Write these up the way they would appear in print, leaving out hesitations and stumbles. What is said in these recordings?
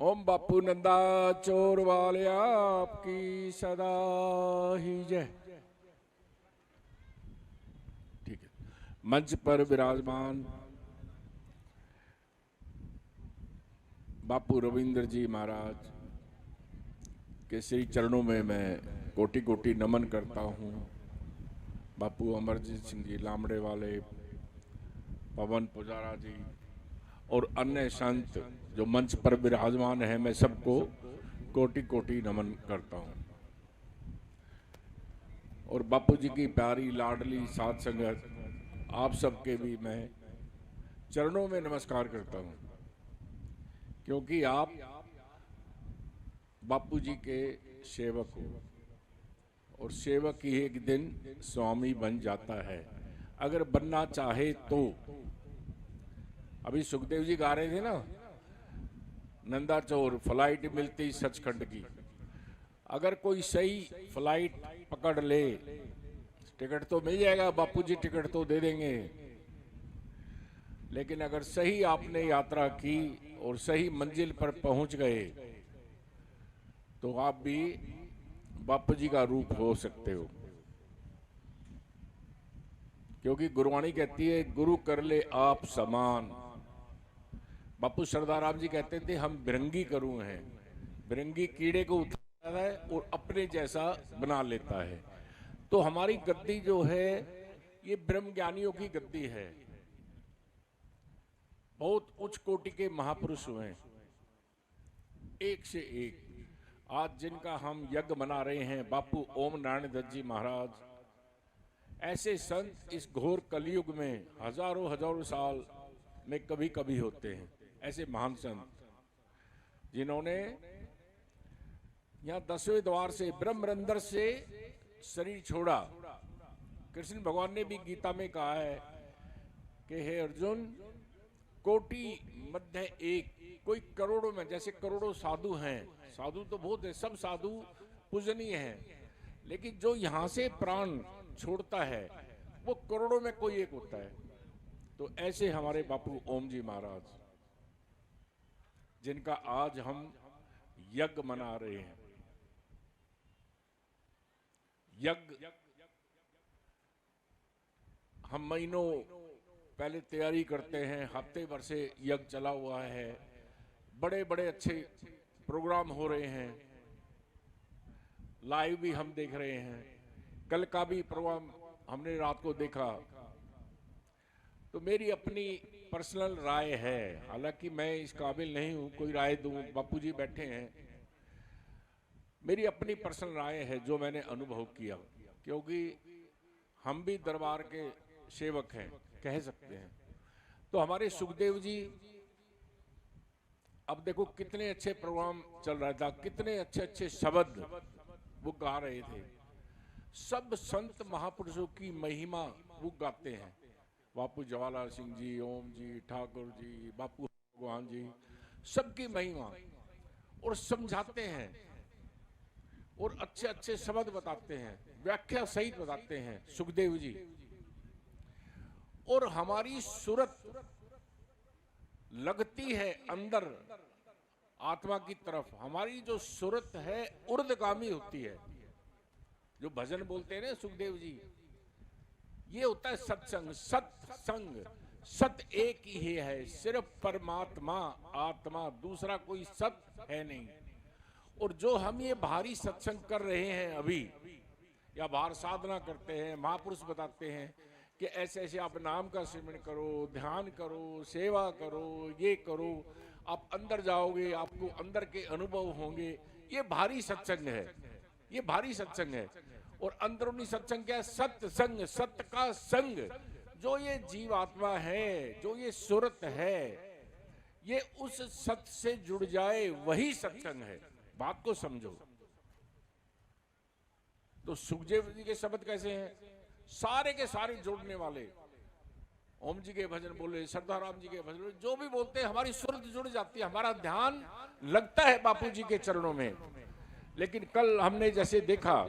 ओम बापू नंदा चोर वालिया आपकी सदा ही जय। ठीक है, मंच पर विराजमान बापू रविंद्र जी महाराज के श्री चरणों में मैं कोटि कोटि नमन करता हूँ। बापू अमरजीत सिंह जी लामड़े वाले, पवन पुजारा जी और अन्य संत जो मंच पर विराजमान हैं, मैं सबको कोटि कोटि नमन करता हूँ। और बापू जी की प्यारी लाडली साध संगत आप सबके भी मैं चरणों में नमस्कार करता हूँ, क्योंकि आप बापू जी के सेवक हो और सेवक ही एक दिन स्वामी बन जाता है अगर बनना चाहे तो। अभी सुखदेव जी गा रहे थे ना, नंदा चोर फ्लाइट मिलती सचखंड की। अगर कोई सही फ्लाइट पकड़ ले, टिकट तो मिल जाएगा, बापू जी टिकट तो दे देंगे। लेकिन अगर सही आपने यात्रा की और सही मंजिल पर पहुंच गए तो आप भी बापू जी का रूप हो सकते हो। क्योंकि गुरुवाणी कहती है, गुरु कर ले आप समान। बापू सरदार राम जी कहते थे, हम बिरंगी करूं हैं। बिरंगी कीड़े को उठाता है और अपने जैसा बना लेता है। तो हमारी गद्दी जो है ये ब्रह्म ज्ञानियों की गद्दी है। बहुत उच्च कोटि के महापुरुष हुए, एक से एक। आज जिनका हम यज्ञ मना रहे हैं, बापू ओम नारायण दत्त जी महाराज, ऐसे संत इस घोर कलयुग में हजारों हजारों साल में कभी कभी होते हैं। ऐसे महान संत जिन्होंने यहाँ 10वें द्वार से ब्रह्मरंध्र से शरीर छोड़ा। कृष्ण भगवान ने भी गीता में कहा है कि हे अर्जुन, कोटि मध्य एक, कोई करोड़ों में, जैसे करोड़ों साधु हैं, साधु तो बहुत है, सब साधु पूजनीय हैं, लेकिन जो यहाँ से प्राण छोड़ता है वो करोड़ों में कोई एक होता है। तो ऐसे हमारे बापू ओम जी महाराज, जिनका आज हम यज्ञ मना रहे हैं। यज्ञ हम महीनों पहले तैयारी करते हैं, हफ्ते भर से यज्ञ चला हुआ है, बड़े बड़े अच्छे प्रोग्राम हो रहे हैं, लाइव भी हम देख रहे हैं। कल का भी प्रोग्राम हमने रात को देखा। तो मेरी अपनी पर्सनल राय है, हालांकि मैं इस काबिल नहीं हूं कोई राय दूं, बापू जी बैठे हैं। मेरी अपनी पर्सनल राय है जो मैंने अनुभव किया, क्योंकि हम भी दरबार के सेवक हैं, कह सकते हैं। तो हमारे सुखदेव जी, अब देखो कितने अच्छे प्रोग्राम चल रहा था, कितने अच्छे अच्छे शब्द वो गा रहे थे। सब संत महापुरुषों की महिमा वो गाते हैं। बापू जवाहरलाल सिंह जी, ओम जी, ठाकुर जी, बापू भगवान जी, सबकी महिमा और समझाते हैं और अच्छे अच्छे शब्द बताते हैं, व्याख्या सहित बताते हैं सुखदेव जी। और हमारी सूरत लगती है अंदर आत्मा की तरफ। हमारी जो सूरत है ऊर्ध्वगामी होती है। जो भजन बोलते हैं ना सुखदेव जी, ये होता है सत्संग, सत्संग। सत एक ही है, सिर्फ परमात्मा आत्मा, दूसरा कोई सत है नहीं। और जो हम ये बाहरी सत्संग कर रहे हैं अभी, या बाहर साधना करते हैं, महापुरुष बताते हैं कि ऐसे ऐसे आप नाम का सिमरन करो, ध्यान करो, सेवा करो, ये करो, आप अंदर जाओगे, आपको अंदर के अनुभव होंगे। ये भारी सत्संग है, ये भारी सत्संग है। और अंदरूनी सत्संग क्या है? सत्संग, सत्य का संग। जो ये जीवात्मा है, जो ये सूरत है, ये उस सत्य से जुड़ जाए, वही सत्संग है। बात को समझो। तो सुखदेव जी के शब्द कैसे हैं? सारे के सारे जोड़ने वाले। ओम जी के भजन बोले, सरदार राम जी के भजन बोले, जो भी बोलते हैं हमारी सूरत जुड़ जाती है, हमारा ध्यान लगता है बापू जी के चरणों में। लेकिन कल हमने जैसे देखा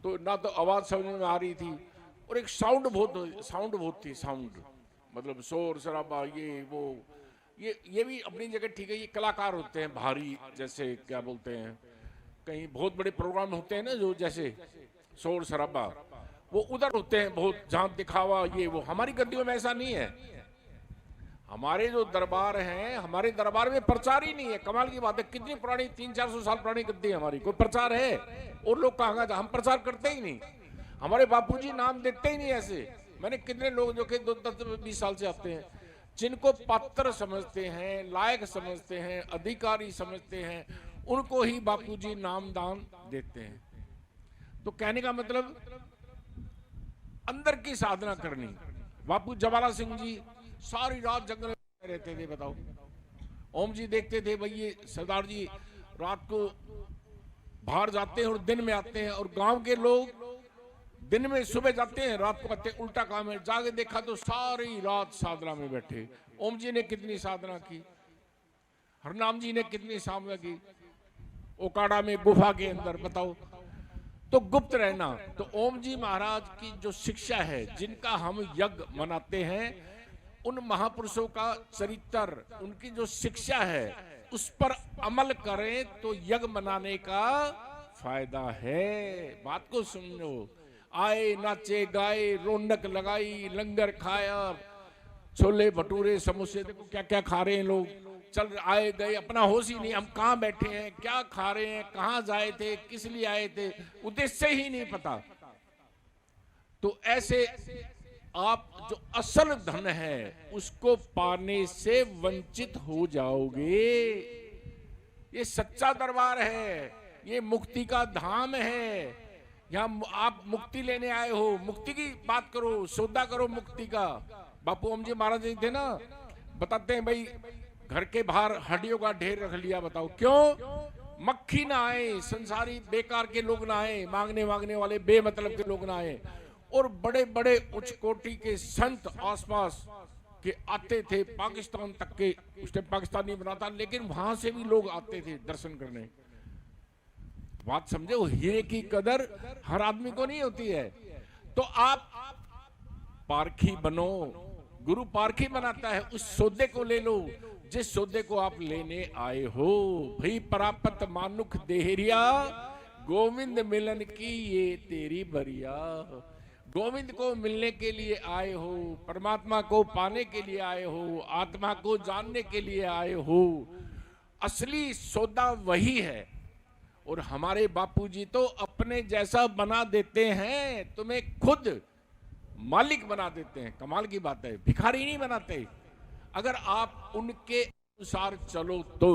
तो ना तो आवाज समझ में आ रही थी, और एक साउंड बहुत थी, साउंड मतलब शोर शराबा, ये वो, ये भी अपनी जगह ठीक है। ये कलाकार होते हैं भारी, जैसे क्या बोलते हैं, कहीं बहुत बड़े प्रोग्राम होते हैं ना, जो जैसे शोर शराबा, वो उधर होते हैं, बहुत झांक दिखावा ये वो। हमारी गद्दियों में ऐसा नहीं है। हमारे जो दरबार हैं, हमारे दरबार में प्रचार ही नहीं है। कमाल की बात है, कितनी पुरानी 300-400 साल पुरानी गद्दी है हमारी, कोई प्रचार है? और लोग कहाँ, हम प्रचार करते ही नहीं। हमारे बापूजी नाम देते ही नहीं ऐसे। मैंने कितने लोग जो कि 10-20 साल से आते हैं, जिनको पात्र समझते हैं, लायक समझते हैं, अधिकारी समझते हैं, उनको ही बापूजी नाम दान देते हैं। तो कहने का मतलब अंदर की साधना करनी। बापू जवाला सिंह जी सारी रात जंगल में रहते थे, बताओ। ओम जी देखते थे भाई ये सरदार जी रात को बाहर जाते हैं और दिन में आते हैं, और गांव के लोग दिन में सुबह जाते हैं, रात को आते हैं। उल्टा काम है। जाके देखा तो सारी रात साधना में बैठे। ओम जी ने कितनी साधना की, हरनाम जी ने कितनी साधना की, ओकाड़ा में गुफा के अंदर, बताओ। तो गुप्त रहना। तो ओम जी महाराज की जो शिक्षा है, जिनका हम यज्ञ मनाते हैं, उन महापुरुषों का चरित्र, उनकी जो शिक्षा है, उस पर अमल करें तो यज्ञ मनाने का फायदा है। बात को समझो। आए नाचे गाए, रौनक लगाई, लंगर खाया, छोले भटूरे समोसे, देखो क्या क्या खा रहे हैं लोग। चल आए गए, अपना होश ही नहीं, हम कहाँ बैठे हैं, क्या खा रहे हैं, कहाँ जाए थे, किस लिए आए थे, उद्देश्य ही नहीं पता। तो ऐसे आप जो असल धन है उसको पाने से वंचित हो जाओगे। ये सच्चा दरबार है, ये मुक्ति का धाम है। यहाँ आप मुक्ति लेने आए हो, मुक्ति की बात करो, सौदा करो मुक्ति का। बापू ओम जी महाराज जी थे ना, बताते हैं भाई घर के बाहर हड्डियों का ढेर रख लिया, बताओ क्यों? मक्खी ना आए, संसारी बेकार के लोग ना आए, मांगने वाले बेमतलब के लोग ना आए। और बड़े बड़े उच्च कोटि के संत आसपास के आते थे, पाकिस्तान तक के, उस टाइम पाकिस्तान नहीं बना था, लेकिन वहां से भी लोग आते थे दर्शन करने। बात समझे? वो हीरे की कदर हर आदमी को नहीं होती है। तो आप पारखी बनो, गुरु पारखी बनाता है, उस सौदे को ले लो जिस सौदे को आप लेने आए हो। भाई परापत मानुख देहरिया, गोविंद मिलन की ये तेरी बरिया। गोविंद को मिलने के लिए आए हो, परमात्मा को पाने के लिए आए हो, आत्मा को जानने के लिए आए हो। असली सौदा वही है। और हमारे बापूजी तो अपने जैसा बना देते हैं, तुम्हें खुद मालिक बना देते हैं। कमाल की बात है, भिखारी नहीं बनाते। अगर आप उनके अनुसार चलो तो,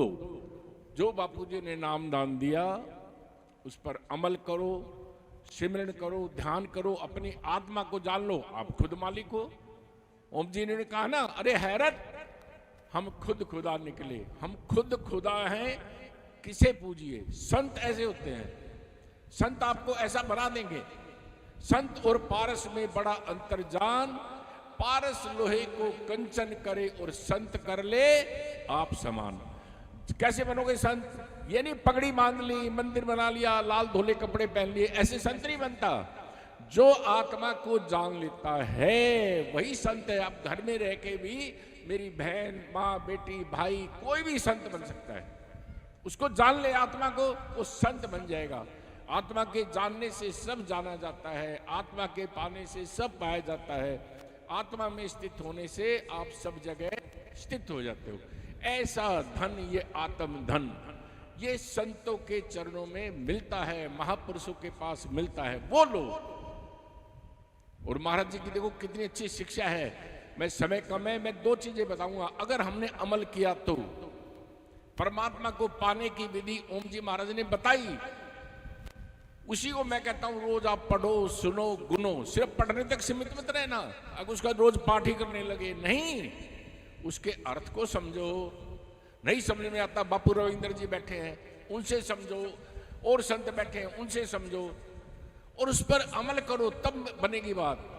जो बापूजी ने नाम दान दिया उस पर अमल करो, सिमरन करो, ध्यान करो, अपनी आत्मा को जान लो, आप खुद मालिक हो। ओम जी ने कहा ना, अरे हैरत, हम खुद खुदा निकले, हम खुद खुदा हैं, किसे पूजिए। संत ऐसे होते हैं, संत आपको ऐसा बना देंगे। संत और पारस में बड़ा अंतर जान, पारस लोहे को कंचन करे और संत कर ले आप समान। कैसे बनोगे संत? ये नहीं पगड़ी बांध ली, मंदिर बना लिया, लाल धोले कपड़े पहन लिए, ऐसे संत नहीं बनता। जो आत्मा को जान लेता है वही संत है। आप घर में रह के भी, मेरी बहन, माँ, बेटी, भाई, कोई भी संत बन सकता है। उसको जान ले आत्मा को, वो संत बन जाएगा। आत्मा के जानने से सब जाना जाता है, आत्मा के पाने से सब पाया जाता है, आत्मा में स्थित होने से आप सब जगह स्थित हो जाते हो। ऐसा धन, ये आत्म धन, ये संतों के चरणों में मिलता है, महापुरुषों के पास मिलता है, वो लो। और महाराज जी की देखो कितनी अच्छी शिक्षा है। मैं समय कम है, मैं दो चीजें बताऊंगा। अगर हमने अमल किया तो परमात्मा को पाने की विधि ओम जी महाराज ने बताई, उसी को मैं कहता हूं रोज आप पढ़ो, सुनो, गुनो। सिर्फ पढ़ने तक सीमित मत रहना, अगर उसका रोज पाठ ही करने लगे, नहीं, उसके अर्थ को समझो। नहीं समझ में आता, बापू रविंद्र जी बैठे हैं, उनसे समझो, और संत बैठे हैं, उनसे समझो, और उस पर अमल करो, तब बनेगी बात।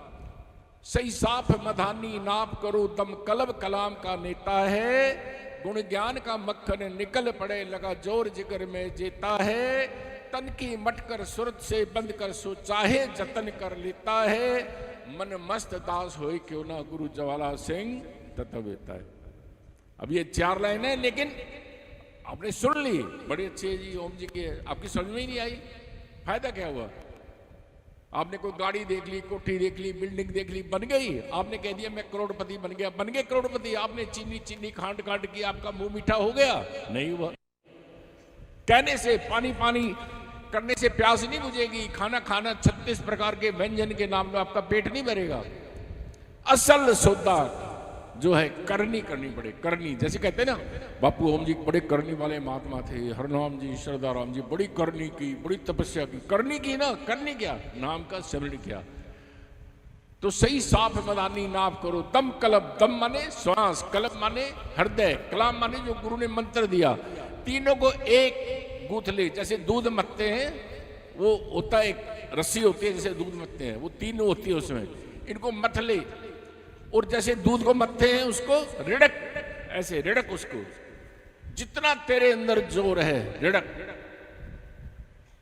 सही साफ मधानी नाप करो, दम कलब कलाम का नेता है, गुण ज्ञान का मक्खन निकल पड़े, लगा जोर जिगर में जेता है, तन की मटकर सुरत से बंद कर सो चाहे जतन कर लेता है, मन मस्त दास होए क्यों ना गुरु ज्वाला सिंह तत्वेता है। अब ये 4 लाइन है, लेकिन आपने सुन ली, बड़ी अच्छी है जी ओम जी की, आपकी समझ में ही नहीं आई, फायदा क्या हुआ? आपने कोई गाड़ी देख ली, कोठी देख ली, बिल्डिंग देख ली, बन गई, आपने कह दिया मैं करोड़पति बन गया, बन गए करोड़पति। आपने चीनी चीनी खांड खांड की, आपका मुंह मीठा हो गया? नहीं हुआ। कहने से, पानी पानी करने से प्यास नहीं बुझेगी, खाना खाना 36 प्रकार के व्यंजन के नाम में आपका पेट नहीं भरेगा। असल सौदा जो है करनी पड़े, करनी। जैसे कहते हैं ना, बापू ओम जी बड़े करनी वाले महात्मा थे, हरनाम जी, श्रद्धाराम जी, बड़ी करनी की, बड़ी तपस्या की, करनी की ना, करनी क्या? नाम का स्मरण किया। तो सही साफ मदानी नाप करो, दम कलब, दम माने श्वास, कलब माने हृदय, कलाम माने जो गुरु ने मंत्र दिया, तीनों को एक गूंथ ले। जैसे दूध मथते हैं, वो होता है एक रस्सी होती है जैसे दूध मथते हैं, वो तीनों होती है उसमें, इनको मथ ले। और जैसे दूध को मथते हैं उसको रिड़क, ऐसे रिड़क उसको, जितना तेरे अंदर जोर है रिड़क,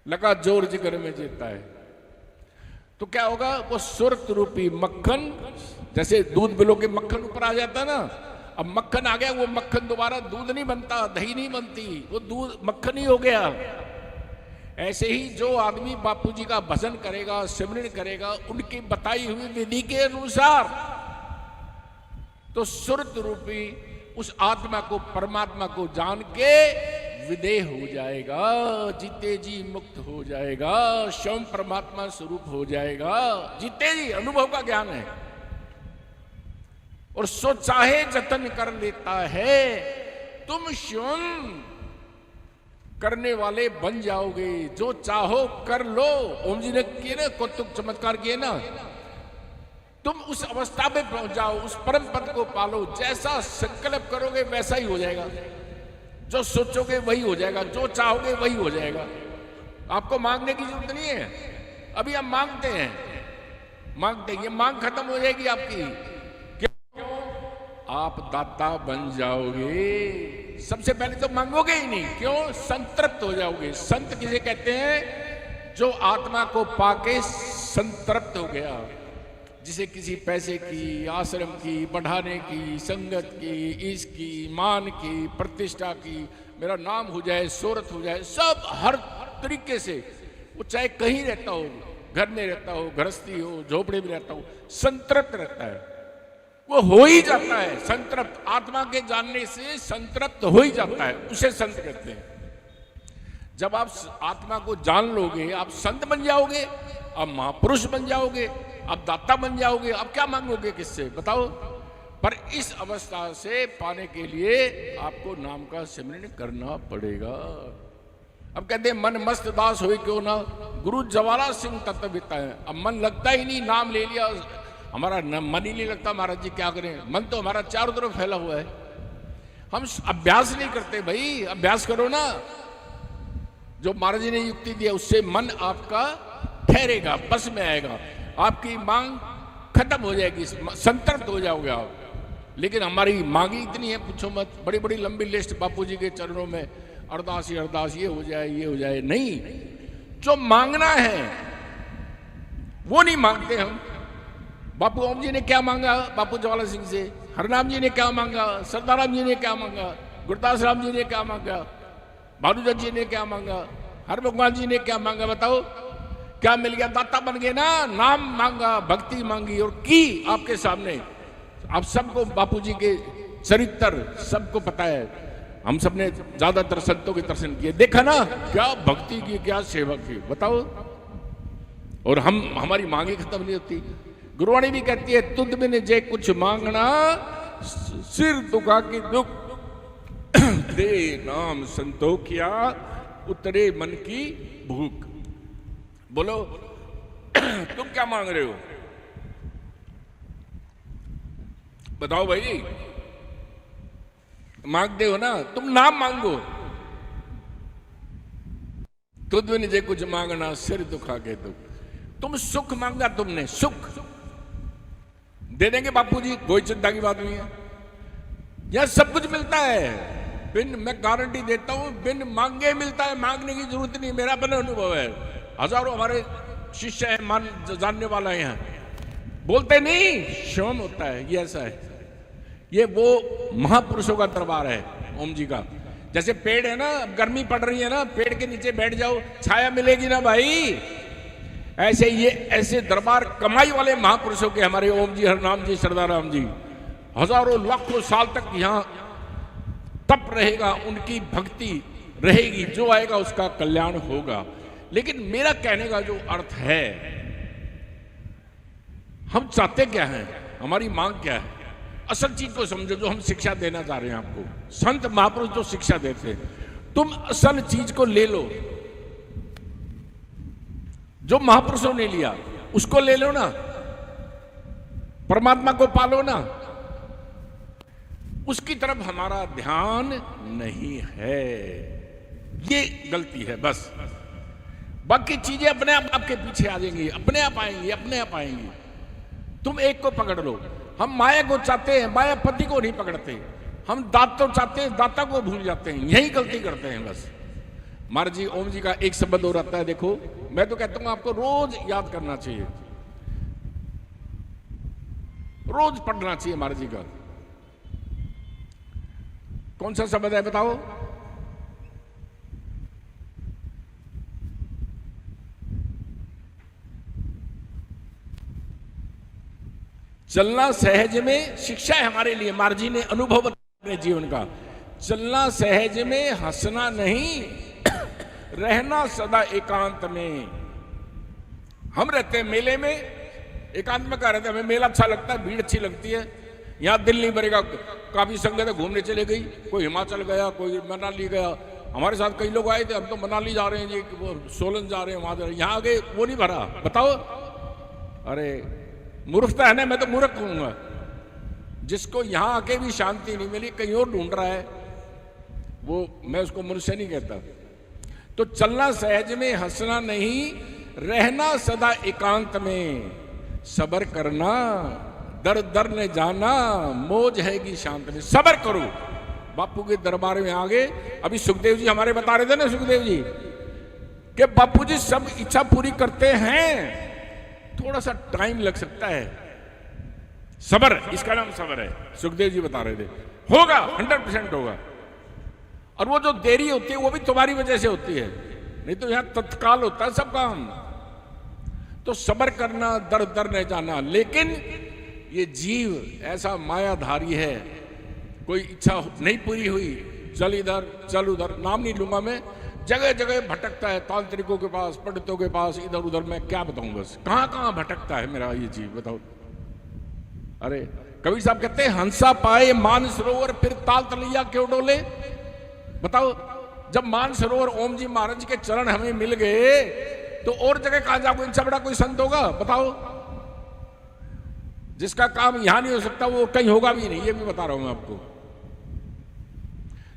लगा जोर जिगर में जीता है। तो क्या होगा? वो सुरत रूपी मक्खन, जैसे दूध बिलो के मक्खन ऊपर आ जाता है ना, अब मक्खन आ गया, वो मक्खन दोबारा दूध नहीं बनता, दही नहीं बनती, वो दूध मक्खन ही हो गया। ऐसे ही जो आदमी बापूजी का भजन करेगा, सिमरन करेगा, उनकी बताई हुई विधि के अनुसार, तो सुरत रूपी उस आत्मा को, परमात्मा को जान के विदेह हो जाएगा, जीते जी मुक्त हो जाएगा, स्वयं परमात्मा स्वरूप हो जाएगा। जीते जी अनुभव का ज्ञान है, और सो चाहे जतन कर लेता है, तुम स्वयं करने वाले बन जाओगे। जो चाहो कर लो। ओम जी ने किए ना, कौतुक चमत्कार किए ना, तुम उस अवस्था में पहुंच जाओ, उस परम पद को पालो। जैसा संकल्प करोगे वैसा ही हो जाएगा, जो सोचोगे वही हो जाएगा, जो चाहोगे वही हो जाएगा। आपको मांगने की जरूरत नहीं है। अभी हम मांगते हैं, ये मांग खत्म हो जाएगी आपकी। क्यों? आप दाता बन जाओगे। सबसे पहले तो मांगोगे ही नहीं। क्यों? संतृप्त हो जाओगे। संत किसे कहते हैं? जो आत्मा को पाके संतृप्त हो गया, जिसे किसी पैसे की, आश्रम की, बढ़ाने की, संगत की, इसकी, मान की, प्रतिष्ठा की, मेरा नाम हो जाए, शोहरत हो जाए, सब हर तरीके से, वो चाहे कहीं रहता हो, घर में रहता हो, गृहस्थी हो, झोपड़े में रहता हो, संतृप्त रहता है। वो हो ही जाता है संतृप्त। आत्मा के जानने से संतृप्त हो ही जाता है, उसे संत कहते हैं। जब आप आत्मा को जान लोगे, आप संत बन जाओगे, आप महापुरुष बन जाओगे, आप दाता बन जाओगे। अब क्या मांगोगे किससे? बताओ। पर इस अवस्था से पाने के लिए आपको नाम का सिमरन करना पड़ेगा। अब कहते हैं मन मस्त दास हो क्यों ना, गुरु जवाला सिंह तत्वविता है। अब मन लगता ही नहीं, नाम ले लिया, हमारा मन ही नहीं लगता। महाराज जी क्या करें, मन तो हमारा चारों तरफ फैला हुआ है। हम अभ्यास नहीं करते भाई, अभ्यास करो ना। जो महाराज जी ने युक्ति दिया उससे मन आपका ठहरेगा, बस में आएगा, आपकी मांग खत्म हो जाएगी, संतृप्त हो जाओगे आप। लेकिन हमारी मांगी इतनी है, पूछो मत। बड़ी बड़ी लंबी लिस्ट बापूजी के चरणों में, अरदास ही अरदास, ये हो जाए, ये हो जाए। नहीं, जो मांगना है वो नहीं मांगते हम। बापू ओम जी ने क्या मांगा बापू ज्वाला सिंह से, हरनाम जी ने क्या मांगा, सरदाराम जी ने क्या मांगा, गुरदास राम जी ने क्या मांगा, भानुदत्त जी ने क्या मांगा, हर भगवान जी ने क्या मांगा? बताओ, क्या मिल गया? दाता बन गए ना। नाम मांगा, भक्ति मांगी और की आपके सामने। आप सबको बापूजी के चरित्र सबको पता है, हम सबने ज्यादातर संतों के दर्शन किए, देखा ना क्या भक्ति की, क्या सेवा की। बताओ। और हमारी मांगे खत्म नहीं होती। गुरुवाणी भी कहती है, तुद बिन जे कुछ मांगना, सिर दुखा की दुख दे नाम संतोखिया, उतरे मन की भूख। बोलो तुम क्या मांग रहे हो? बताओ भाई, मांगते हो ना? तुम नाम मांगो। तुद बिन जे कुछ मांगना, सिर दुखा के दुख। तुम सुख मांगा, तुमने सुख दे देंगे बापूजी, कोई चिंता की बात नहीं है। यह सब कुछ मिलता है बिन, मैं गारंटी देता हूं, बिन मांगे मिलता है। मांगने की जरूरत नहीं, मेरा अपना अनुभव है। हजारों हमारे शिष्य है, मान जानने वाला है, यहाँ बोलते नहीं, श्रम होता है। ये ऐसा है, ये वो महापुरुषों का दरबार है ओम जी का। जैसे पेड़ है ना, गर्मी पड़ रही है ना, पेड़ के नीचे बैठ जाओ, छाया मिलेगी ना भाई। ऐसे ये ऐसे दरबार कमाई वाले महापुरुषों के हमारे ओम जी, हरनाम जी, सरदार राम जी, हजारों लाखों साल तक यहाँ तप रहेगा, उनकी भक्ति रहेगी, जो आएगा उसका कल्याण होगा। लेकिन मेरा कहने का जो अर्थ है, हम चाहते क्या हैं, हमारी मांग क्या है, असल चीज को समझो जो हम शिक्षा देना चाह रहे हैं आपको। संत महापुरुष जो शिक्षा देते हैं, तुम असल चीज को ले लो, जो महापुरुषों ने लिया उसको ले लो ना, परमात्मा को पालो ना। उसकी तरफ हमारा ध्यान नहीं है, ये गलती है बस। बाकी चीजें अपने आप आपके पीछे आ जाएंगी, अपने आप आएंगी, अपने आप आएंगी। तुम एक को पकड़ लो। हम माया को चाहते हैं, मायापति को नहीं पकड़ते। हम दाता चाहते हैं, दाता को भूल जाते हैं, यही गलती करते हैं बस। महाराज जी ओम जी का एक शब्द और आता है, देखो मैं तो कहता हूं आपको रोज याद करना चाहिए, रोज पढ़ना चाहिए महाराज जी का। कौन सा शब्द है बताओ? चलना सहज में शिक्षा है हमारे लिए। महाराज जी ने अनुभव बताया अपने जीवन का। चलना सहज में, हंसना नहीं, रहना सदा एकांत में। हम रहते हैं मेले में, एकांत में कहा रहते हैं, हमें मेला अच्छा लगता है, भीड़ अच्छी लगती है, यहां दिल नहीं भरेगा। काफी संगत घूमने चले गई, कोई हिमाचल गया, कोई मनाली गया। हमारे साथ कई लोग आए थे, हम तो मनाली जा रहे हैं जी, वो सोलन जा रहे हैं, वहां जा रहे हैं, यहां गए वो नहीं भरा। बताओ, अरे मूर्खता है ना, मैं तो मूर्ख कहूंगा। जिसको यहां आके भी शांति नहीं मिली, कहीं और ढूंढ रहा है, वो मैं उसको मनुष्य नहीं कहता। तो चलना सहज में, हंसना नहीं, रहना सदा एकांत में, सबर करना, दर दर ने जाना, मौज हैगी शांत में। सबर करो, बापू के दरबार में आगे। अभी सुखदेव जी हमारे बता रहे थे ना, सुखदेव जी कि बापू जी सब इच्छा पूरी करते हैं, थोड़ा सा टाइम लग सकता है। सबर, इसका नाम सबर है। सुखदेव जी बता रहे थे, होगा 100% होगा। और वो जो देरी होती है वो भी तुम्हारी वजह से होती है, नहीं तो यहां तत्काल होता है सब काम। तो सबर करना, दर दर न जाना। लेकिन ये जीव ऐसा मायाधारी है, कोई इच्छा नहीं पूरी हुई, चल इधर चल उधर, नाम नहीं लूंगा मैं, जगह जगह भटकता है, तांत्रिकों के पास, पंडितों के पास, इधर उधर। मैं क्या बताऊं, बस कहां कहां भटकता है मेरा ये जीव, बताओ। अरे कबीर साहब कहते हैं, हंसा पाए मान सरोवर, फिर ताल तलैया क्यों डोले। बताओ, जब मान सरोवर ओम जी महाराज के चरण हमें मिल गए, तो और जगह कहां जाओगे? इनसे बड़ा कोई संत होगा बताओ? जिसका काम यहां नहीं हो सकता वो कहीं होगा भी नहीं, ये भी बता रहा हूं मैं आपको।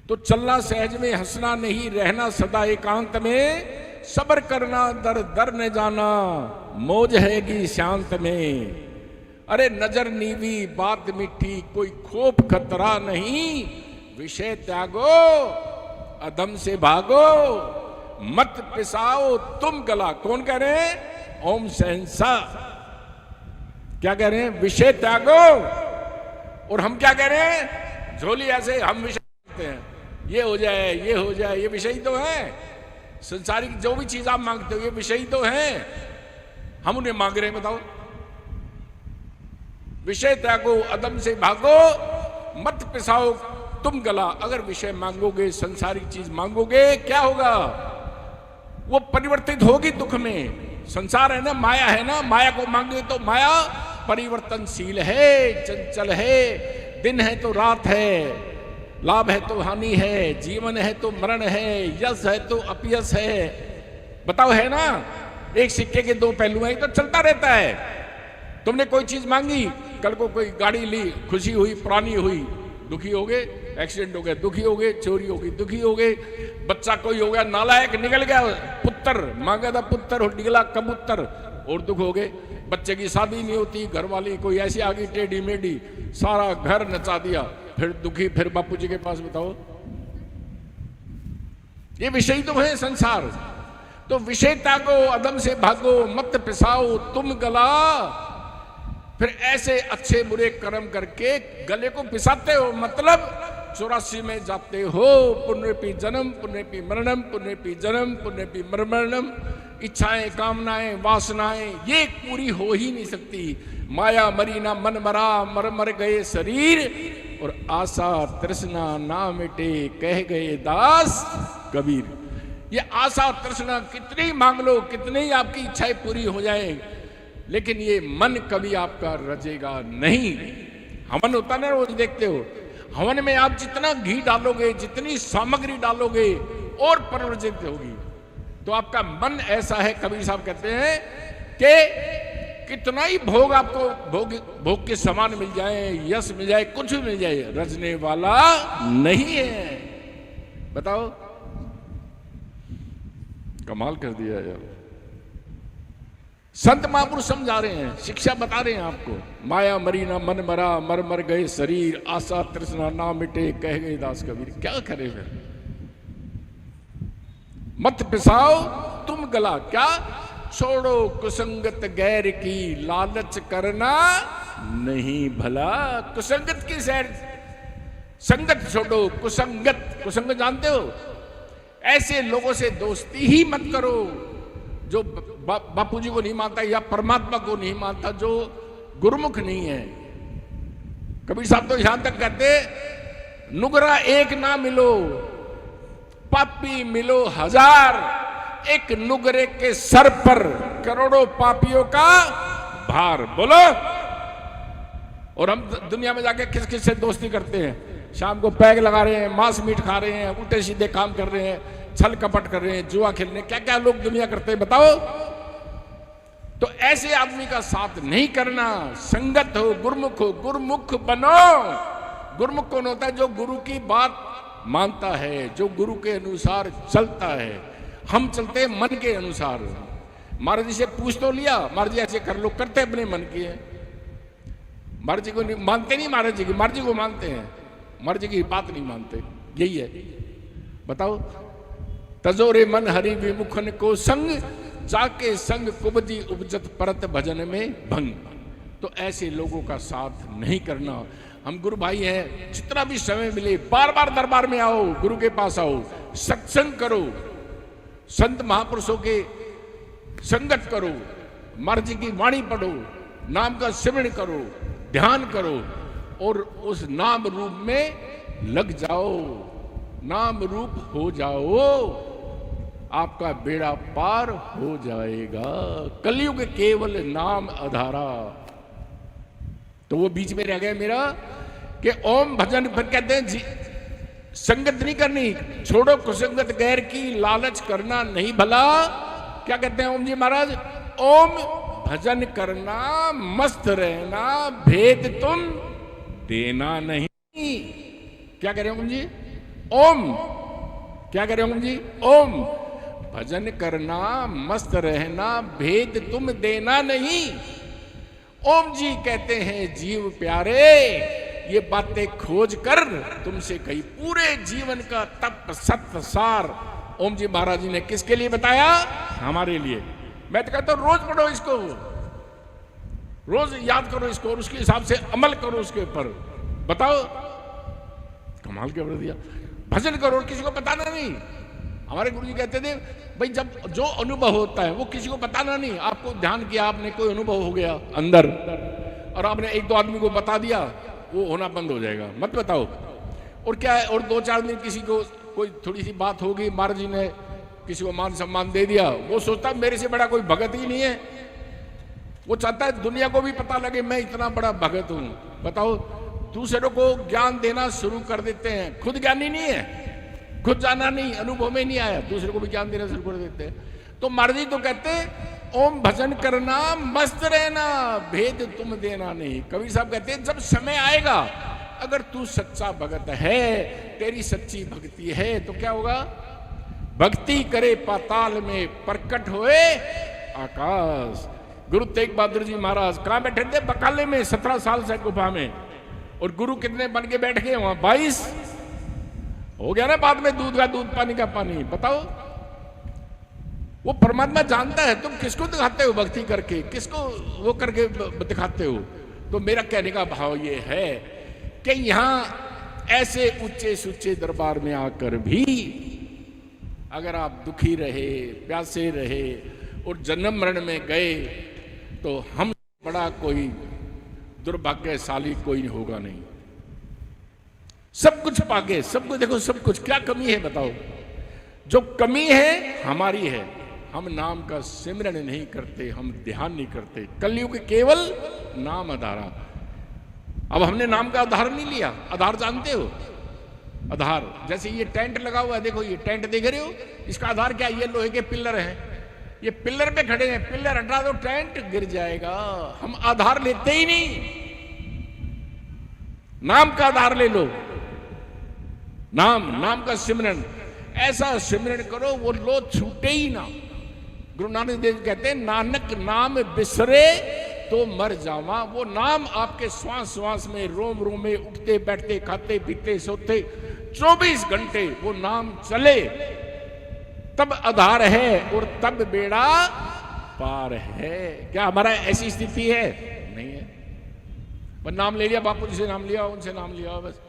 तो चलना सहज में, हंसना नहीं, रहना सदा एकांत में, सबर करना, दर दर न जाना, मौज हैगी शांत में। अरे नजर नीवी बात मीठी, कोई खोप खतरा नहीं, विषय त्यागो अधम से भागो, मत पिसाओ तुम गला। कौन कह रहे हैं? ओम सहंसा। क्या कह रहे हैं? विषय त्यागो। और हम क्या कह रहे हैं? झोली ऐसे हम विषय मांगते हैं, ये हो जाए, ये हो जाए, ये विषय तो है। संसारिक जो भी चीज आप मांगते हो ये विषय तो है, हम उन्हें मांग रहे हैं। बताओ, विषय त्यागो अदम से भागो, मत पिसाओ तुम गला। अगर विषय मांगोगे, संसारिक चीज मांगोगे, क्या होगा? वो परिवर्तित होगी दुख में। संसार है ना, माया है ना, माया को मांगे तो माया परिवर्तनशील है, चंचल है, दिन है तो रात है, लाभ है तो हानि है, जीवन है तो मरण है, यश है तो अपयश है। बताओ, है ना? एक सिक्के के दो पहलू हैं, तो चलता रहता है। तुमने कोई चीज मांगी, कल को कोई गाड़ी ली, खुशी हुई, पुरानी हुई, दुखी हो गए, एक्सीडेंट हो गया, दुखी हो गए, चोरी हो गई, दुखी हो गए, बच्चा कोई हो गया नालायक, निकल गया, पुत्र मांगा था पुत्र और निकला कबूतर, और दुख हो गए। बच्चे की शादी नहीं होती, घर वाली कोई ऐसी आ गई टेढ़ी मेढ़ी, सारा घर नचा दिया, फिर दुखी, फिर बापू जी के पास। बताओ, ये विषय तो है संसार। तो विषय त्यागो अदम से भागो, मत पिसाओ तुम गला, फिर ऐसे अच्छे बुरे कर्म करके गले को पिसाते हो, मतलब 84 में जाते हो। पुण्यपी जन्म पुण्यपी मरणम, पुण्यपी जन्म पुण्यपी मरणम। इच्छाएं, कामनाएं, वासनाएं ये पूरी हो ही नहीं सकती। माया मरी ना मन मरा, मर मर गए शरीर, और आशा तृष्णा ना मिटे, कह गए दास कबीर। ये आशा तृष्णा कितनी मांग लो, कितनी ही आपकी इच्छाएं पूरी हो जाए, लेकिन ये मन कभी आपका रजेगा नहीं। हवन होता ना, रोज देखते हो, हवन में आप जितना घी डालोगे, जितनी सामग्री डालोगे, और प्रवर्जित होगी। तो आपका मन ऐसा है, कबीर साहब कहते हैं कि कितना ही भोग आपको भोग के समान मिल जाए, यश मिल जाए, कुछ भी मिल जाए, रजने वाला नहीं है। बताओ, कमाल कर दिया यार। संत महापुरुष समझा रहे हैं, शिक्षा बता रहे हैं आपको। माया मरी ना मन मरा, मर मर गए शरीर, आशा तृष्णा ना मिटे, कह गए दास कबीर। क्या करे फिर? मत पिसाओ तुम गला, क्या? छोड़ो कुसंगत गैर की, लालच करना नहीं भला। कुसंगत की सैर, संगत छोड़ो, कुसंगत, कुसंगत जानते हो? ऐसे लोगों से दोस्ती ही मत करो जो बापू जी को नहीं मानता या परमात्मा को नहीं मानता, जो गुरुमुख नहीं है। कबीर साहब तो यहां तक कहते, नुगरा एक ना मिलो, पापी मिलो 1000, एक नुगरे के सर पर करोड़ों पापियों का भार। बोलो। और हम दुनिया में जाके किस किस से दोस्ती करते हैं? शाम को पैग लगा रहे हैं, मांस मीट खा रहे हैं, उल्टे सीधे काम कर रहे हैं, छल कपट कर रहे हैं, जुआ खेलने, क्या क्या लोग दुनिया करते हैं, बताओ। तो ऐसे आदमी का साथ नहीं करना। संगत हो, गुरुमुख हो, गुरुमुख बनो। गुरुमुख कौन होता है? जो गुरु की बात मानता है, जो गुरु के अनुसार चलता है। हम चलते हैं मन के अनुसार। महाराज जी से पूछ तो लिया, महाराज जी ऐसे कर लो, करते अपने मन की है। महाराज जी को नहीं मानते, नहीं महाराज जी की, महाराज जी को मानते हैं, महाराज जी की बात नहीं मानते। यही है, बताओ। तजोरे मन हरि विमुखन को संग, जाके संग कुबदी उपजत परत भजन में भंग। तो ऐसे लोगों का साथ नहीं करना। हम गुरु भाई हैं, जितना भी समय मिले बार बार दरबार में आओ, गुरु के पास आओ, सत्संग करो, संत महापुरुषों के संगत करो, महाराज जी की वाणी पढ़ो, नाम का सिमरण करो, ध्यान करो, और उस नाम रूप में लग जाओ, नाम रूप हो जाओ, आपका बेड़ा पार हो जाएगा। कलयुग केवल नाम आधारा। तो वो बीच में रह गया मेरा कि ओम भजन, फिर कहते हैं संगत नहीं करनी, छोड़ो कुसंगत गैर की, लालच करना नहीं भला। क्या कहते हैं ओम जी महाराज? ओम भजन करना, मस्त रहना, भेद तुम देना नहीं। क्या कह रहे हो ओम जी? ओम क्या कह रहे हो ओम जी? ओम भजन करना, मस्त रहना, भेद तुम देना नहीं। ओम जी कहते हैं जीव प्यारे, ये बातें खोज कर तुमसे कही, पूरे जीवन का तप सत्य सार ओम जी महाराज जी ने किसके लिए बताया? हमारे लिए। मैं तो कहता हूं रोज पढ़ो इसको, रोज याद करो इसको, और उसके हिसाब से अमल करो उसके ऊपर। बताओ, कमाल क्या दिया। भजन करो, किसी को बताना नहीं। हमारे गुरु जी कहते थे, भाई जब जो अनुभव होता है वो किसी को बताना नहीं। आपको ध्यान किया, आपने कोई अनुभव हो गया अंदर, और आपने एक दो आदमी को बता दिया, वो होना बंद हो जाएगा, मत बताओ। और क्या है, और 2-4 दिन किसी को कोई थोड़ी सी बात होगी, महाराज जी ने किसी को मान सम्मान दे दिया, वो सोचता है मेरे से बड़ा कोई भगत ही नहीं है। वो चाहता है दुनिया को भी पता लगे मैं इतना बड़ा भगत हूं। बताओ, दूसरों को ज्ञान देना शुरू कर देते हैं, खुद ज्ञानी नहीं है, खुद जाना नहीं, अनुभव में नहीं आया, दूसरे को भी ज्ञान देना शुरू कर देते हैं। तो महाराज जी तो कहते हैं ओम भजन करना, मस्त रहना, भेद तुम देना नहीं। कबीर साहब कहते हैं जब समय आएगा, अगर तू सच्चा भगत है, तेरी सच्ची भक्ति है, तो क्या होगा? भक्ति करे पाताल में, प्रकट होए आकाश। गुरु तेग बहादुर जी महाराज कहां बैठे थे? बकाले में, 17 साल से गुफा में। और गुरु कितने बन के बैठ गए वहां? 22 हो गया ना बाद में, दूध का दूध, पानी का पानी। बताओ, वो परमात्मा जानता है तुम किसको दिखाते हो भक्ति करके, किसको वो करके दिखाते हो। तो मेरा कहने का भाव ये है कि यहां ऐसे ऊंचे सुच्चे दरबार में आकर भी अगर आप दुखी रहे, प्यासे रहे और जन्म मरण में गए तो हम बड़ा कोई दुर्भाग्यशाली कोई होगा नहीं। सब कुछ पाके, सब कुछ देखो, सब कुछ, क्या कमी है बताओ? जो कमी है हमारी है, हम नाम का सिमरन नहीं करते, हम ध्यान नहीं करते। कलयुग केवल नाम आधारा। अब हमने नाम का आधार नहीं लिया। आधार जानते हो? आधार जैसे ये टेंट लगा हुआ है, देखो ये टेंट देख रहे हो, इसका आधार क्या है? ये लोहे के पिलर हैं, ये पिलर पे खड़े हैं, पिलर हटा दो टेंट गिर जाएगा। हम आधार लेते ही नहीं। नाम का आधार ले लो, नाम का सिमरन, ऐसा सिमरन करो वो लो छूटे ही ना। गुरु नानक देव कहते हैं नानक नाम बिसरे तो मर जावा। वो नाम आपके श्वास श्वास में, रोम रोम में, उठते बैठते, खाते पीते सोते 24 घंटे वो नाम चले, तब आधार है और तब बेड़ा पार है। क्या हमारा ऐसी स्थिति है? नहीं है। पर नाम ले लिया, बापू जी से नाम लिया, उनसे नाम लिया, बस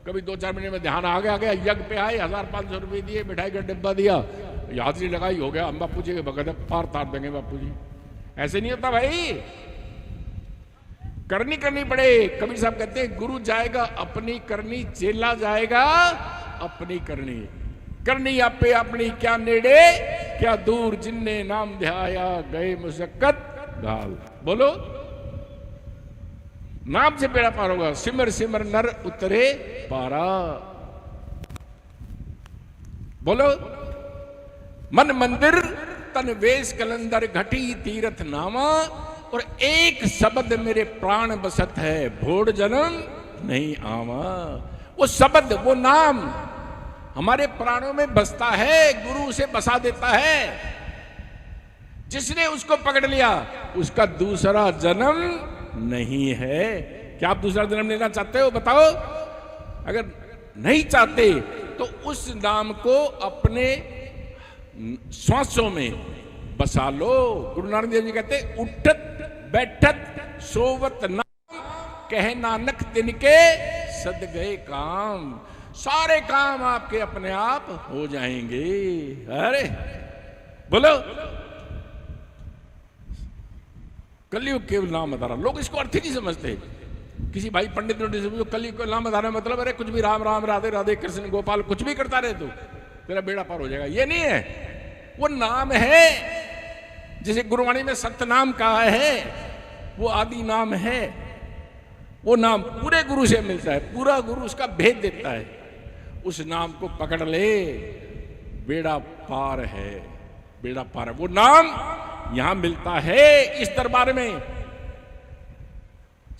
कभी 2-4 महीने में ध्यान आ गया, यज्ञ पे आए, 1500 रुपये दिए, मिठाई का डिब्बा दिया, हाजिरी लगाई, हो गया, हम बापू जी के बगैर पार तार देंगे बापू जी। ऐसे नहीं होता भाई, करनी पड़े। कबीर साहब कहते हैं गुरु जाएगा अपनी करनी, चेला जाएगा अपनी करनी। करनी आपे अपनी क्या नेड़े क्या दूर, जिनने नाम ध्याया गए मुशक्कत घाल। बोलो, नाम से बेड़ा पार होगा। सिमर सिमर नर उतरे पारा। बोलो, मन मंदिर तन वेश कलंदर घटी तीर्थ नामा, और एक शब्द मेरे प्राण बसत है, भोड़ जन्म नहीं आवा। वो शब्द, वो नाम हमारे प्राणों में बसता है, गुरु उसे बसा देता है। जिसने उसको पकड़ लिया उसका दूसरा जन्म नहीं है। क्या आप दूसरा जन्म लेना चाहते हो? बताओ। अगर नहीं चाहते तो उस नाम को अपने श्वासों में बसा लो। गुरु नानक देव जी कहते उठत बैठत सोवत नाम, कह नानक तिनके सद गए काम। सारे काम आपके अपने आप हो जाएंगे। अरे बोलो, कलयुग केवल नाम आधारा। लोग इसको अर्थ ही नहीं समझते। किसी भाई पंडित ने समझो कलयुग केवल नाम आधारा मतलब अरे कुछ भी राम राम राधे राधे कृष्ण गोपाल कुछ भी करता रहे तो तेरा बेड़ा पार हो जाएगा। ये नहीं है, वो नाम है जिसे गुरुवाणी में सत्य नाम कहा है, वो आदि नाम है। वो नाम पूरे गुरु से मिलता है, पूरा गुरु उसका भेद देता है। उस नाम को पकड़ ले, बेड़ा पार है, बेड़ा पार है। वो नाम यहां मिलता है इस दरबार में।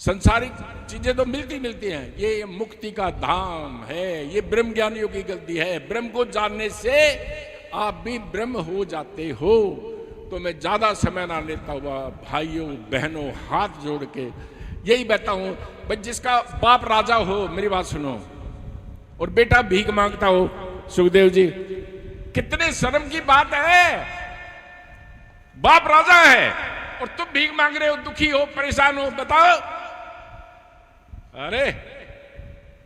संसारिक चीजें तो मिलती हैं, ये मुक्ति का धाम है, ये ब्रह्म ज्ञानियों की गलती है। ब्रह्म को जानने से आप भी ब्रह्म हो जाते हो। तो मैं ज्यादा समय ना लेता हुआ भाइयों बहनों हाथ जोड़ के यही कहता हूं, भाई जिसका बाप राजा हो, मेरी बात सुनो, और बेटा भीख मांगता हो, सुखदेव जी कितने शर्म की बात है। बाप राजा है और तुम भीख मांग रहे हो, दुखी हो, परेशान हो, बताओ। अरे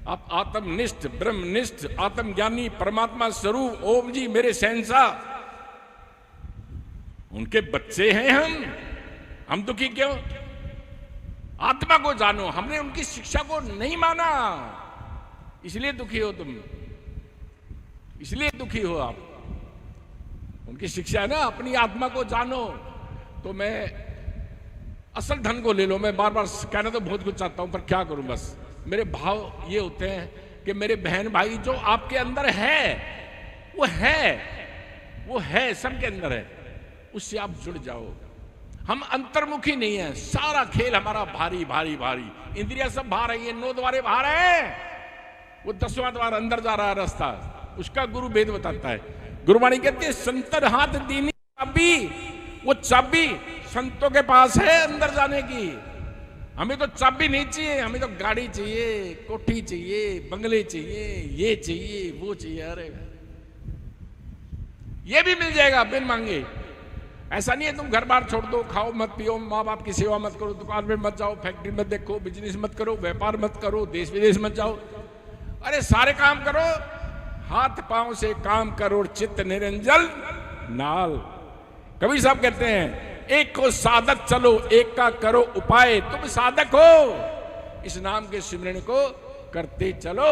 आप आत्मनिष्ठ, ब्रह्मनिष्ठ, आत्मज्ञानी, परमात्मा स्वरूप ओम जी मेरे शहंशाह, उनके बच्चे हैं हम दुखी क्यों? आत्मा को जानो। हमने उनकी शिक्षा को नहीं माना, इसलिए दुखी हो तुम, इसलिए दुखी हो आप। उनकी शिक्षा है ना, अपनी आत्मा को जानो। तो मैं असल धन को ले लो। मैं बार बार कहना तो बहुत कुछ चाहता हूं, पर क्या करूं, बस मेरे भाव ये होते हैं कि मेरे बहन भाई जो आपके अंदर है, वो है सबके अंदर है, उससे आप जुड़ जाओ। हम अंतर्मुखी नहीं है, सारा खेल हमारा भारी भारी भारी, इंद्रियां सब बाहर है, ये 9 द्वारे बाहर है, वो 10वां द्वार अंदर जा रहा है रास्ता, उसका गुरु भेद बताता है। गुरुवाणी कहती है संतर हाथ दीनी चाबी, वो चाबी संतों के पास है अंदर जाने की। हमें तो चाबी नहीं चाहिए, हमें तो गाड़ी चाहिए, कोठी चाहिए, बंगले चाहिए, ये चाहिए, वो चाहिए। अरे ये भी मिल जाएगा बिन मांगे। ऐसा नहीं है तुम घर बार छोड़ दो, खाओ मत पियो, माँ बाप की सेवा मत करो, दुकान में मत जाओ, फैक्ट्री मत देखो, बिजनेस मत करो, व्यापार मत करो, देश विदेश मत जाओ। अरे सारे काम करो, हाथ पांव से काम करो, चित्त निरंजन नाल। कबीर साहब कहते हैं एक को साधक चलो, एक का करो उपाय। तुम साधक हो, इस नाम के सिमरन को करते चलो,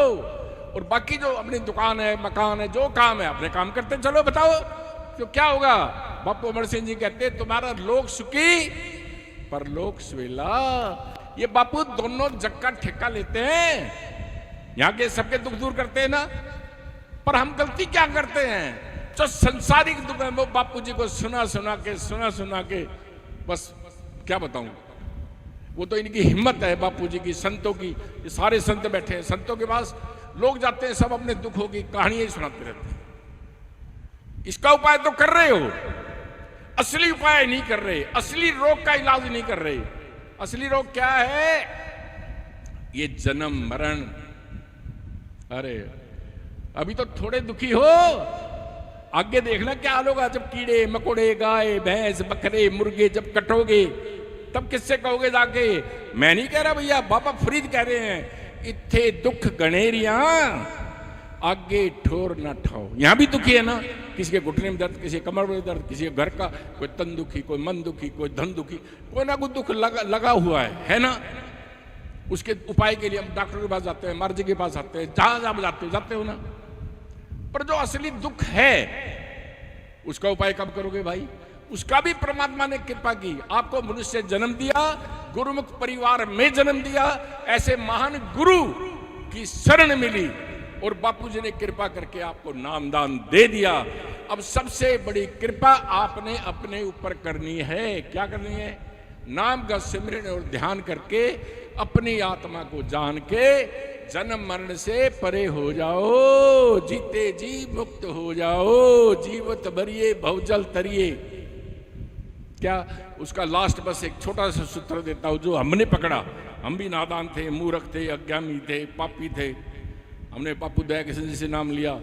और बाकी जो अपनी दुकान है, मकान है, जो काम है अपने काम करते चलो। बताओ तो क्या होगा? बापू अमर सिंह जी कहते तुम्हारा लोक सुखी पर लोक सुवेला। ये बापू दोनों जग का ठेका लेते हैं, यहां के सबके दुख दूर करते हैं ना। पर हम गलती क्या करते हैं? जो संसारिक दुख है वो बापू जी को सुना सुना के बस क्या बताऊं, वो तो इनकी हिम्मत है बापू जी की, संतों की। ये सारे संत बैठे हैं, संतों के पास लोग जाते हैं, सब अपने दुखों की कहानियां सुनाते रहते हैं। इसका उपाय तो कर रहे हो, असली उपाय नहीं कर रहे, असली रोग का इलाज नहीं कर रहे। असली रोग क्या है? ये जन्म मरण। अरे अभी तो थोड़े दुखी हो, आगे देखना क्या हाल होगा जब कीड़े मकोड़े, गाय भैंस बकरे मुर्गे जब कटोगे, तब किससे कहोगे जाके? मैं नहीं कह रहा भैया, बाबा फरीद कह रहे हैं, इत्थे दुख गणेरिया आगे ठोर ना ठाओ। यहां भी दुखी है ना, किसी के घुटने में दर्द, किसी के कमर में दर्द, किसी के घर का कोई तन दुखी, कोई मन दुखी, कोई धन दुखी, कोई ना कोई दुख लगा हुआ है ना। उसके उपाय के लिए हम डॉक्टर के पास जाते हैं, मर्जी के पास जाते हैं, जहां जाते हो ना। पर जो असली दुख है उसका उपाय कब करोगे भाई? उसका भी परमात्मा ने कृपा की, आपको मनुष्य जन्म दिया, गुरुमुख परिवार में जन्म दिया, ऐसे महान गुरु की शरण मिली और बापूजी ने कृपा करके आपको नामदान दे दिया। अब सबसे बड़ी कृपा आपने अपने ऊपर करनी है। क्या करनी है? नाम का सिमरन और ध्यान करके अपनी आत्मा को जान के जन्म मरण से परे हो जाओ, जीते जी मुक्त हो जाओ, जीवत भरिए भवजल तरिए। क्या उसका लास्ट बस एक छोटा सा सूत्र देता हूं जो हमने पकड़ा। हम भी नादान थे, मूर्ख थे, अज्ञानी थे, पापी थे, हमने बापू दया किशन जी से नाम लिया,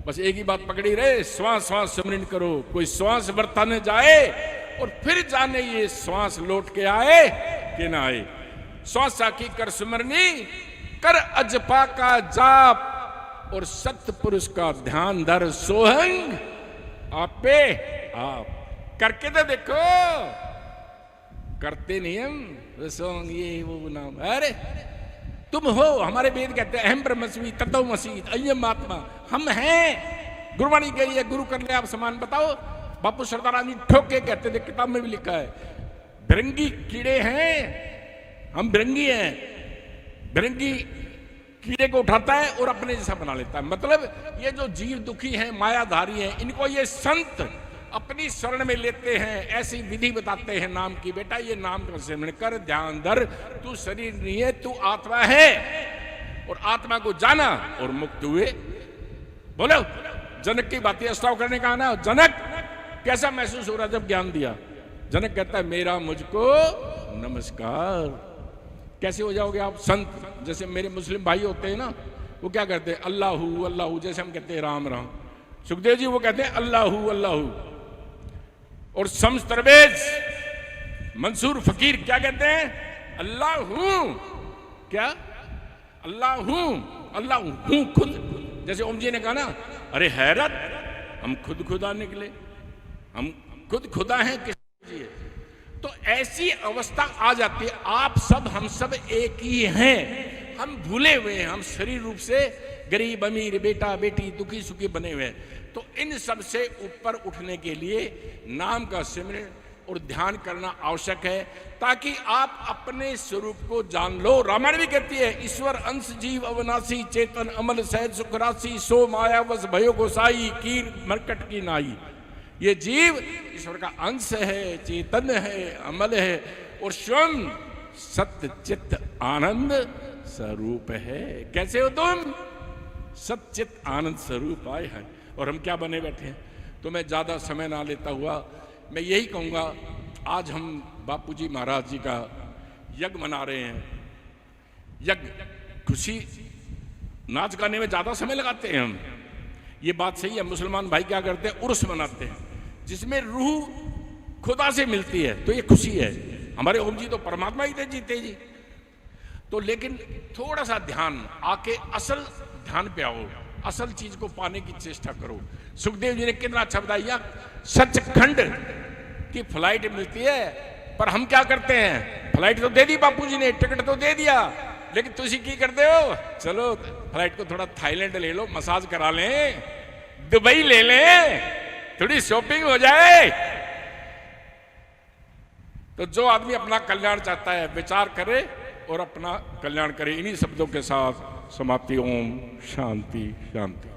बस एक ही बात पकड़ी रहे, श्वास श्वास सिमरन करो। कोई श्वास बरताने जाए और फिर जाने ये श्वास लौट के आए कि ना आए। श्वास की कर सिमरनी, कर अजपा का जाप, और सत्पुरुष का ध्यान धर सोहंग आपे आप। करके तो देखो, करते नहीं हम सोहंग ये वो नाम। अरे तुम हो, हमारे वेद कहते हैं अहम ब्रह्मस्मि तत्वमसि अयम आत्मा। हम हैं, गुरुवाणी कही है, गुरु कर ले आप समान। बताओ, बापू सरदाराम जी ठोक के कहते थे, किताब में भी लिखा है, बिरंगी कीड़े हैं, हम बिरंगी हैं। बिरंगी कीड़े को उठाता है और अपने जैसा बना लेता है। मतलब ये जो जीव दुखी हैं, मायाधारी हैं, इनको ये संत अपनी शरण में लेते हैं, ऐसी विधि बताते हैं नाम की। बेटा ये नाम का सिमरन कर, ध्यान धर, तू शरीर नहीं है, तू आत्मा है, और आत्मा को जाना और मुक्त हुए। बोलो, जनक की बातें अस्ताव करने का ना। जनक कैसा महसूस हो रहा जब ज्ञान दिया? जनक कहता है मेरा मुझको नमस्कार। कैसे हो जाओगे आप संत? जैसे मेरे मुस्लिम भाई होते हैं ना, वो क्या करते हैं? अल्लाहू अल्लाहू, जैसे हम कहते हैं राम राम। सुखदेव जी वो कहते हैं अल्लाहू अल्लाहू। और शम्स तरवेज, मंसूर फकीर क्या कहते हैं? अल्लाह हूं। क्या? अल्लाह हूं, अल्लाह हूं खुद। जैसे ओम जी ने कहा ना, अरे हैरत, हम खुद खुदा निकले, हम खुद खुदा हैं किस लिए? तो ऐसी अवस्था आ जाती है, आप सब हम सब एक ही हैं, हम भूले हुए हैं, हम शरीर रूप से गरीब अमीर, बेटा बेटी, दुखी सुखी बने हुए हैं। तो इन सब से ऊपर उठने के लिए नाम का सिमरन और ध्यान करना आवश्यक है, ताकि आप अपने स्वरूप को जान लो। रामायण भी कहती है, ईश्वर अंश जीव अविनाशी, चेतन अमल सहज सुख राशि, सो माया वश भयो गोसाई, कीर मरकट की नाई। ये जीव ईश्वर का अंश है, चेतन है, अमल है, और स्वयं सत्य चित्त आनंद स्वरूप है। कैसे हो तुम? सच्चित आनंद स्वरूप आए हैं। और हम क्या बने बैठे हैं? तो मैं ज्यादा समय ना लेता हुआ मैं यही कहूंगा, आज हम बापूजी महाराज जी का यज्ञ मना रहे हैं। यज्ञ, खुशी, नाच गाने में ज्यादा समय लगाते हैं हम, ये बात सही है। मुसलमान भाई क्या करते हैं? उर्स मनाते हैं, जिसमें रूह खुदा से मिलती है तो ये खुशी है। हमारे ओम जी तो परमात्मा ही थे, जीते जी। तो लेकिन थोड़ा सा ध्यान आके असल ध्यान पे आओ, असल चीज को पाने की चेष्टा करो। सुखदेव जी ने कितना अच्छा बताया, सचखंड की फ्लाइट मिलती है, पर हम क्या करते हैं, फ्लाइट तो दे दी बापू जी ने, टिकट तो दे दिया, लेकिन तुसी की करते हो, चलो फ्लाइट को थोड़ा थाईलैंड ले लो, मसाज करा लें, दुबई ले लें, थोड़ी शॉपिंग हो जाए। तो जो आदमी अपना कल्याण चाहता है विचार करे और अपना कल्याण करे। इन्हीं शब्दों के साथ समाप्ति। ओम शांति शांति।